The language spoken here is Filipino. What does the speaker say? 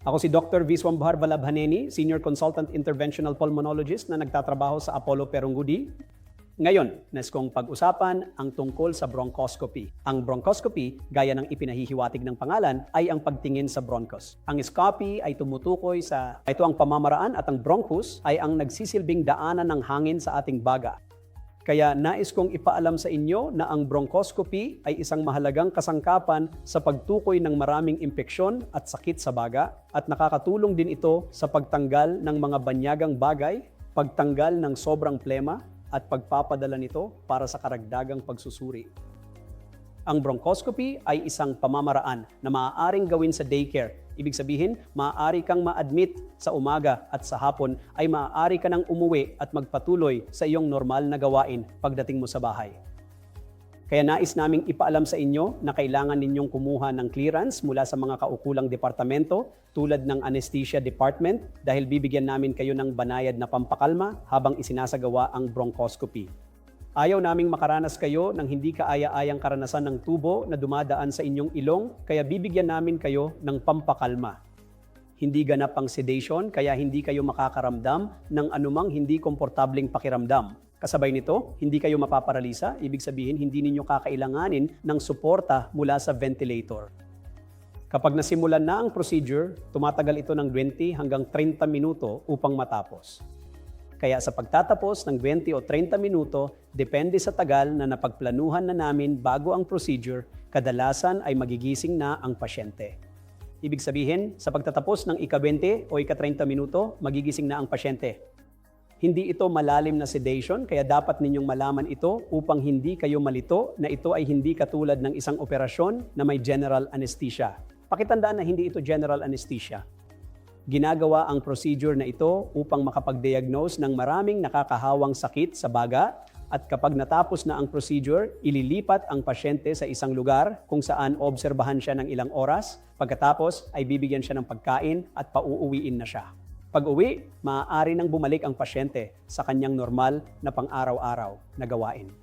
Ako si Dr. Viswambhar Vallabhaneni, Senior Consultant Interventional Pulmonologist na nagtatrabaho sa Apollo Perungudi. Ngayon, nais kong pag-usapan ang tungkol sa bronchoscopy. Ang bronchoscopy, gaya ng ipinahihiwatig ng pangalan, ay ang pagtingin sa bronchus. Ang scopy ay tumutukoy sa ito ang pamamaraan at ang bronchus ay ang nagsisilbing daanan ng hangin sa ating baga. Kaya nais kong ipaalam sa inyo na ang bronchoscopy ay isang mahalagang kasangkapan sa pagtukoy ng maraming impeksyon at sakit sa baga at nakakatulong din ito sa pagtanggal ng mga banyagang bagay, pagtanggal ng sobrang plema at pagpapadala nito para sa karagdagang pagsusuri. Ang bronchoscopy ay isang pamamaraan na maaaring gawin sa daycare. Ibig sabihin, maaari kang ma-admit sa umaga at sa hapon ay maaari ka nang umuwi at magpatuloy sa iyong normal na gawain pagdating mo sa bahay. Kaya nais naming ipaalam sa inyo na kailangan ninyong kumuha ng clearance mula sa mga kaukulang departamento tulad ng anesthesia department dahil bibigyan namin kayo ng banayad na pampakalma habang isinasagawa ang bronchoscopy. Ayaw naming makaranas kayo ng hindi kaaya-ayang karanasan ng tubo na dumadaan sa inyong ilong, kaya bibigyan namin kayo ng pampakalma. Hindi ganap ang sedation, kaya hindi kayo makakaramdam ng anumang hindi komportableng pakiramdam. Kasabay nito, hindi kayo mapaparalisa, ibig sabihin hindi ninyo kakailanganin ng suporta mula sa ventilator. Kapag nasimulan na ang procedure, tumatagal ito ng 20 hanggang 30 minuto upang matapos. Kaya sa pagtatapos ng 20 o 30 minuto, depende sa tagal na napagplanuhan na namin bago ang procedure, kadalasan ay magigising na ang pasyente. Ibig sabihin, sa pagtatapos ng ika-20 o ika-30 minuto, magigising na ang pasyente. Hindi ito malalim na sedation, kaya dapat ninyong malaman ito upang hindi kayo malito na ito ay hindi katulad ng isang operasyon na may general anesthesia. Pakitandaan na hindi ito general anesthesia. Ginagawa ang procedure na ito upang makapag-diagnose ng maraming nakakahawang sakit sa baga at kapag natapos na ang procedure, ililipat ang pasyente sa isang lugar kung saan obserbahan siya ng ilang oras. Pagkatapos ay bibigyan siya ng pagkain at pauuwiin na siya. Pag-uwi, maaari nang bumalik ang pasyente sa kanyang normal na pang-araw-araw na gawain.